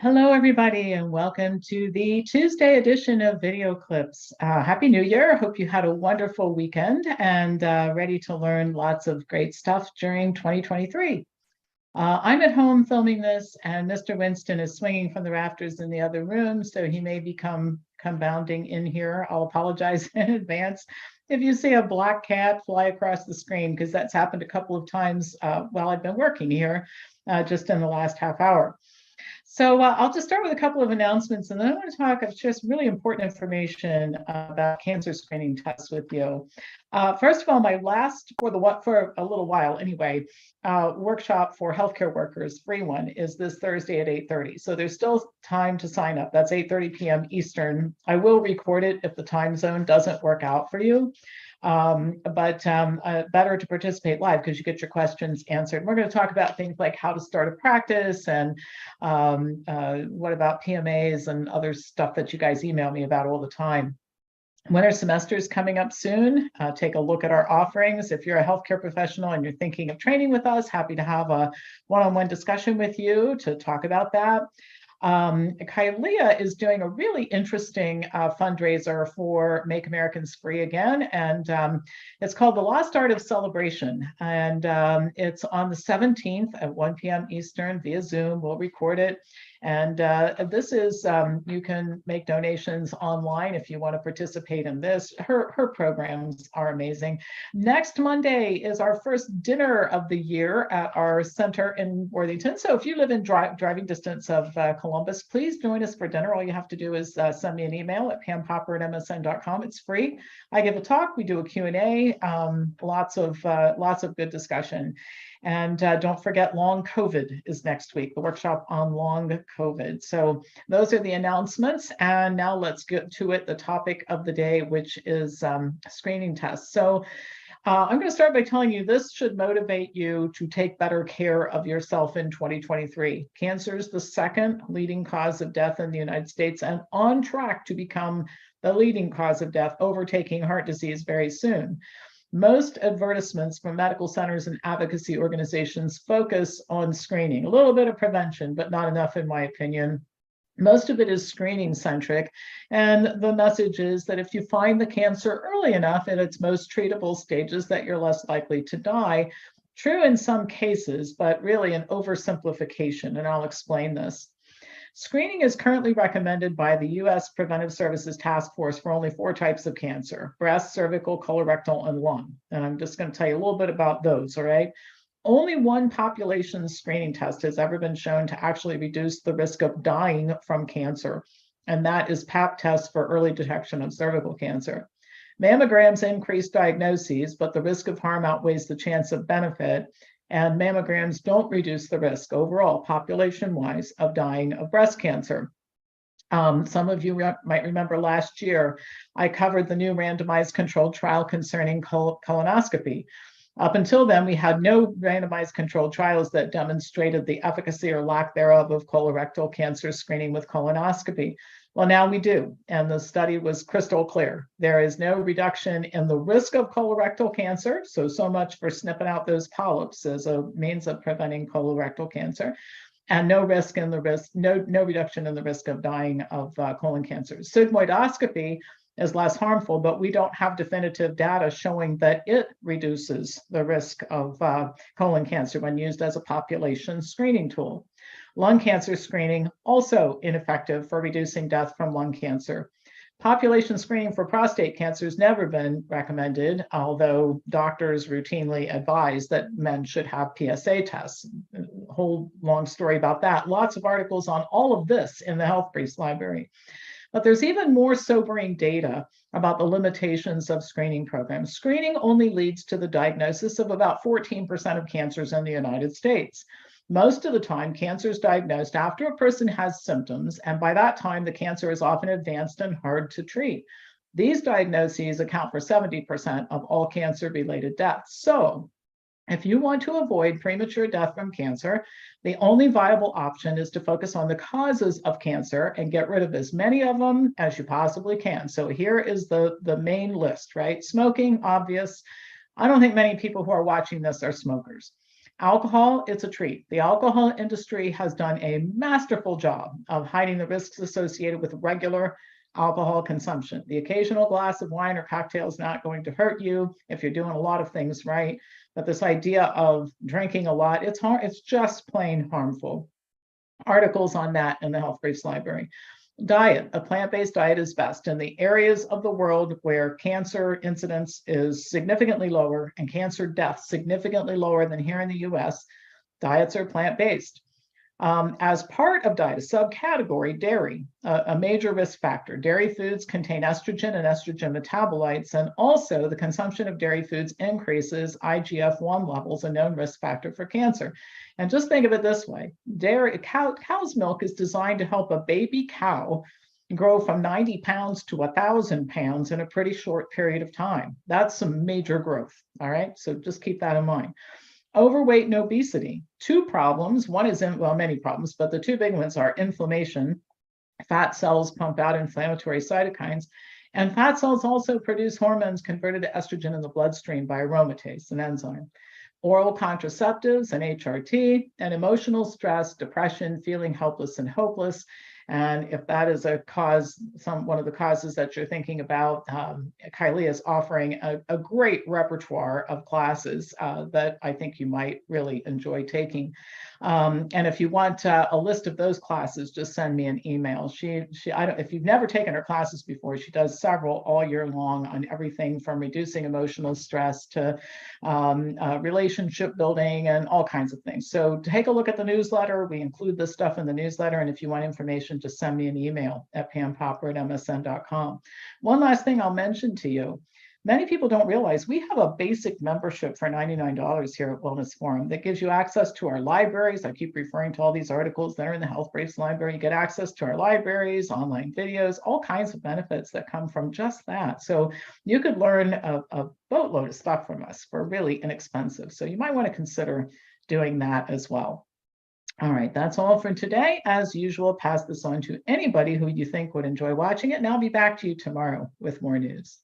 Hello, everybody, and welcome to the Tuesday edition of Video Clips. Happy New Year. Hope you had a wonderful weekend and ready to learn lots of great stuff during 2023. I'm at home filming this, and Mr. Winston is swinging from the rafters in the other room, so he may come bounding in here. I'll apologize in advance if you see a black cat fly across the screen, because that's happened a couple of times while I've been working here just in the last half hour. So I'll just start with a couple of announcements, and then I want to share some really important information about cancer screening tests with you. First of all, my last, for a little while anyway, workshop for healthcare workers, free one, is this Thursday at 8:30. So there's still time to sign up. That's 8:30 p.m. Eastern. I will record it if the time zone doesn't work out for you. But better to participate live because you get your questions answered. We're going to talk about things like how to start a practice and what about PMAs and other stuff that you guys email me about all the time. Winter semester is coming up soon. Take a look at our offerings. If you're a healthcare professional and you're thinking of training with us, happy to have a one-on-one discussion with you to talk about that. Kylia is doing a really interesting fundraiser for Make Americans Free Again, and it's called The Lost Art of Celebration, and it's on the 17th at 1 p.m. Eastern via Zoom. We'll record it, and this is, you can make donations online if you want to participate in this. Her programs are amazing. Next Monday is our first dinner of the year at our center in Worthington, so if you live in driving distance of Columbus, please join us for dinner. All you have to do is send me an email at pampopper@msn.com. It's free. I give a talk, we do a Q&A, lots of good discussion. And don't forget, long COVID is next week, the workshop on long COVID. So those are the announcements. And now let's get to it, the topic of the day, which is screening tests. So I'm going to start by telling you this should motivate you to take better care of yourself in 2023. Cancer is the second leading cause of death in the United States and on track to become the leading cause of death, overtaking heart disease very soon. Most advertisements from medical centers and advocacy organizations focus on screening, a little bit of prevention, but not enough in my opinion. Most of it is screening centric. And the message is that if you find the cancer early enough in its most treatable stages, that you're less likely to die. True in some cases, but really an oversimplification, and I'll explain this. Screening is currently recommended by the U.S. Preventive Services Task Force for only 4 types of cancer: breast, cervical, colorectal, and lung. And I'm just going to tell you a little bit about those, all right? Only one population screening test has ever been shown to actually reduce the risk of dying from cancer, and that is Pap test for early detection of cervical cancer. Mammograms increase diagnoses, but the risk of harm outweighs the chance of benefit, and mammograms don't reduce the risk overall, population-wise, of dying of breast cancer. Some of you might remember last year, I covered the new randomized controlled trial concerning colonoscopy. Up until then, we had no randomized controlled trials that demonstrated the efficacy or lack thereof of colorectal cancer screening with colonoscopy. Well, now we do, and the study was crystal clear. There is no reduction in the risk of colorectal cancer, so much for snipping out those polyps as a means of preventing colorectal cancer, and no reduction in the risk of dying of colon cancer. Sigmoidoscopy is less harmful, but we don't have definitive data showing that it reduces the risk of colon cancer when used as a population screening tool. Lung cancer screening, also ineffective for reducing death from lung cancer. Population screening for prostate cancer has never been recommended, although doctors routinely advise that men should have PSA tests. Whole long story about that. Lots of articles on all of this in the Health Briefs library. But there's even more sobering data about the limitations of screening programs. Screening only leads to the diagnosis of about 14% of cancers in the United States. Most of the time, cancer is diagnosed after a person has symptoms, and by that time, the cancer is often advanced and hard to treat. These diagnoses account for 70% of all cancer-related deaths. So, if you want to avoid premature death from cancer, the only viable option is to focus on the causes of cancer and get rid of as many of them as you possibly can. So here is the main list, right? Smoking, obvious. I don't think many people who are watching this are smokers. Alcohol, it's a treat. The alcohol industry has done a masterful job of hiding the risks associated with regular alcohol consumption. The occasional glass of wine or cocktail is not going to hurt you if you're doing a lot of things right. But this idea of drinking a lot, it's just plain harmful. Articles on that in the Health Briefs Library. Diet, a plant-based diet is best. In the areas of the world where cancer incidence is significantly lower and cancer deaths significantly lower than here in the US, diets are plant-based. As part of diet, a subcategory, dairy, a major risk factor. Dairy foods contain estrogen and estrogen metabolites, and also the consumption of dairy foods increases IGF-1 levels, a known risk factor for cancer. And just think of it this way: cow's milk is designed to help a baby cow grow from 90 pounds to 1,000 pounds in a pretty short period of time. That's some major growth. All right, so just keep that in mind. Overweight and obesity, two problems. One is, many problems, but the two big ones are inflammation. Fat cells pump out inflammatory cytokines, and fat cells also produce hormones converted to estrogen in the bloodstream by aromatase, an enzyme. Oral contraceptives and HRT, and emotional stress, depression, feeling helpless and hopeless. And if that is a cause, one of the causes that you're thinking about, Kylie is offering a great repertoire of classes that I think you might really enjoy taking. And if you want a list of those classes, just send me an email. If you've never taken her classes before, she does several all year long on everything from reducing emotional stress to relationship building and all kinds of things. So take a look at the newsletter. We include this stuff in the newsletter. And if you want information, just send me an email at pampopper@msn.com. One last thing I'll mention to you. Many people don't realize we have a basic membership for $99 here at Wellness Forum that gives you access to our libraries. I keep referring to all these articles that are in the Health Briefs Library. You get access to our libraries, online videos, all kinds of benefits that come from just that. So you could learn a boatload of stuff from us for really inexpensive. So you might want to consider doing that as well. All right, that's all for today. As usual, pass this on to anybody who you think would enjoy watching it, and I'll be back to you tomorrow with more news.